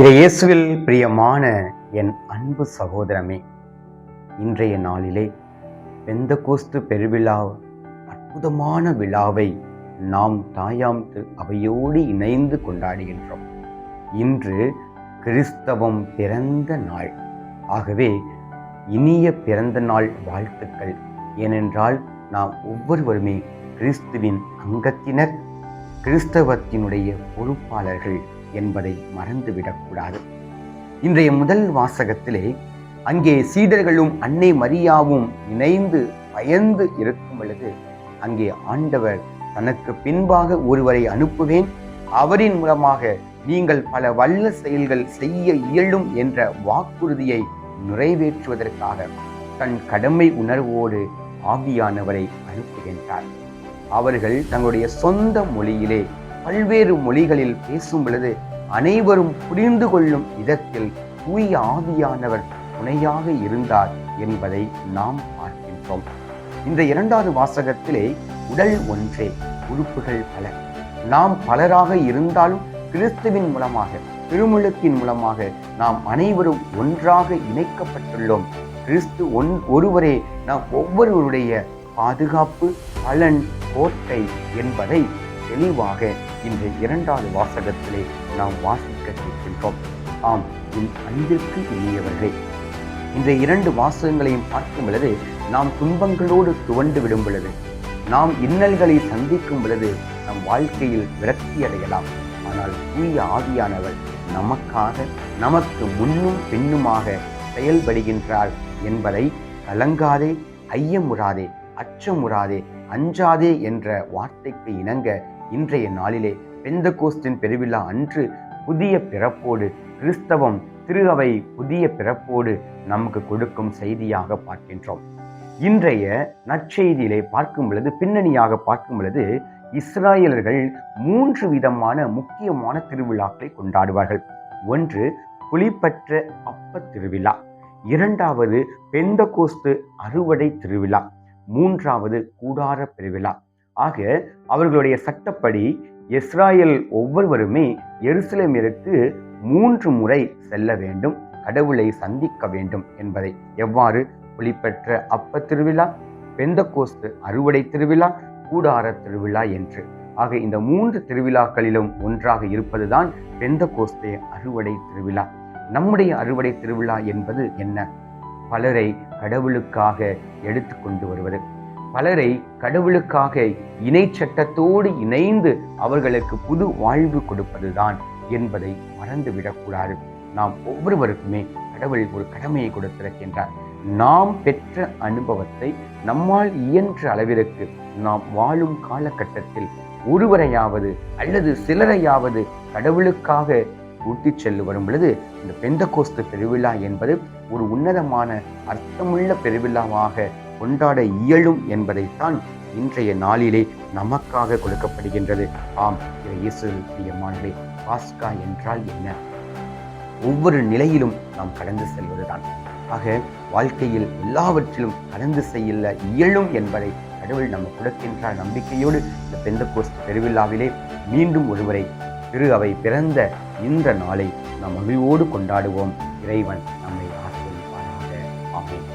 இயேசுவில் பிரியமான என் அன்பு சகோதரமே, இன்றைய நாளிலே பெந்தகோஸ்து பெருவிழா அற்புதமான விழாவை நாம் தாயாம் அவையோடு இணைந்து கொண்டாடுகின்றோம். இன்று கிறிஸ்தவம் பிறந்த நாள். ஆகவே இனிய பிறந்த நாள் வாழ்த்துக்கள். ஏனென்றால் நாம் ஒவ்வொருவருமே கிறிஸ்துவின் அங்கத்தினர், கிறிஸ்தவத்தினுடைய பொறுப்பாளர்கள் என்பதை மறந்துவிடக்கூடாது. இன்றைய முதல் வாசகத்திலே அங்கே சீடர்களும் அன்னை மரியாவும் இணைந்து பயந்து இருக்கும் பொழுது அங்கே ஆண்டவர் தனக்கு பின்பாக ஒருவரை அனுப்புவேன், அவரின் மூலமாக நீங்கள் பல வல்ல செயல்கள் செய்ய இயலும் என்ற வாக்குறுதியை நிறைவேற்றுவதற்காக தன் கடமை உணர்வோடு ஆவியானவரை அனுப்புகின்றார். அவர்கள் தங்களுடைய சொந்த மொழியிலே பல்வேறு மொழிகளில் பேசும் பொழுது அனைவரும் புரிந்து கொள்ளும் விதத்தில் தூய ஆவியானவர் துணையாக இருந்தார் என்பதை நாம் பார்க்கின்றோம். இந்த இரண்டாவது வாசகத்திலே உடல் ஒன்றே, உறுப்புகள் பல. நாம் பலராக இருந்தாலும் கிறிஸ்துவின் மூலமாக, திருமுழுக்கின் மூலமாக நாம் அனைவரும் ஒன்றாக இணைக்கப்பட்டுள்ளோம். கிறிஸ்து ஒருவரே நாம் ஒவ்வொருவருடைய பாதுகாப்பு, பலன், கோட்டை என்பதை தெளிவாக இந்த இரண்டாவது வாசகத்திலே நாம் வாசிக்க கேட்கின்றோம். ஆம், என் அன்பிற்கு இனியவர்களே, இந்த இரண்டு வாசகங்களையும் பார்க்கும் பொழுது நாம் துன்பங்களோடு துவண்டு விடும் பொழுது, நாம் இன்னல்களை சந்திக்கும் பொழுது நம் வாழ்க்கையில் விரக்தி அடையலாம். ஆனால் தூய ஆவியானவர் நமக்காக, நமக்கு முன்னும் பின்னுமாக செயல்படுகின்றார் என்பதை கலங்காதே, ஐயமுறாதே, அச்சமுறாதே, அஞ்சாதே என்ற வார்த்தைக்கு இணங்க இன்றைய நாளிலே பெந்தகோஸ்தின் பெருவிழா அன்று புதிய பிறப்போடு கிறிஸ்தவம் திரு அவை புதிய பிறப்போடு நமக்கு கொடுக்கும் செய்தியாக பார்க்கின்றோம். இன்றைய நற்செய்தியிலே பார்க்கும் பொழுது, பின்னணியாக பார்க்கும் பொழுது, இஸ்ராயலர்கள் 3 விதமான முக்கியமான திருவிழாக்களை கொண்டாடுவார்கள். ஒன்று புளிப்பற்ற அப்ப திருவிழா, இரண்டாவது பெந்தகோஸ்து அறுவடை திருவிழா, மூன்றாவது கூடார பெருவிழா. ஆக அவர்களுடைய சட்டப்படி இஸ்ராயல் ஒவ்வொருவருமே எருசலேமிற்கு 3 முறை செல்ல வேண்டும், கடவுளை சந்திக்க வேண்டும் என்பதை. எவ்வாறு? புளிப்பற்ற அப்ப திருவிழா, பெந்தகோஸ்து அறுவடை திருவிழா, கூடார திருவிழா என்று. ஆக இந்த 3 திருவிழாக்களிலும் ஒன்றாக இருப்பதுதான் பெந்தகோஸ்தே அறுவடை திருவிழா. நம்முடைய அறுவடை திருவிழா என்பது என்ன? பலரை கடவுளுக்காக எடுத்து கொண்டு வருவது, பலரை கடவுளுக்காக இணை சட்டத்தோடு இணைந்து அவர்களுக்கு புது வாழ்வு கொடுப்பதுதான் என்பதை மறந்துவிடக்கூடாது. நாம் ஒவ்வொருவருக்குமே கடவுள் ஒரு கடமையை கொடுத்திருக்கின்றார். நாம் பெற்ற அனுபவத்தை நம்மால் இயன்ற அளவிற்கு நாம் வாழும் காலகட்டத்தில் ஒருவரையாவது அல்லது சிலரையாவது கடவுளுக்காக கூட்டி செல்லு வரும் பொழுது இந்த பெந்தகோஸ்து பெருவிழா என்பது ஒரு உன்னதமான அர்த்தமுள்ள பெருவிழாவாக கொண்டாட இயலும் என்பதைத்தான் இன்றைய நாளிலே நமக்காக கொடுக்கப்படுகின்றது. ஆம், இயேசுவில் பிரியமானவர்களே, பாஸ்கா என்றால் என்ன? ஒவ்வொரு நிலையிலும் நாம் கடந்து செல்வதுதான். ஆக வாழ்க்கையில் எல்லாவற்றிலும் கடந்து செல்ல இயலும் என்பதை கடவுள் நம்ம கொடுக்கின்ற நம்பிக்கையோடு இந்த பெந்தகோஸ்து பெருவிழாவிலே மீண்டும் ஒருவரை திரு அவை பிறந்த இந்த நாளை நாம் மகிழ்வோடு கொண்டாடுவோம். இறைவன் நம்மை ஆசீர்வதிப்பாராக. ஆமென்.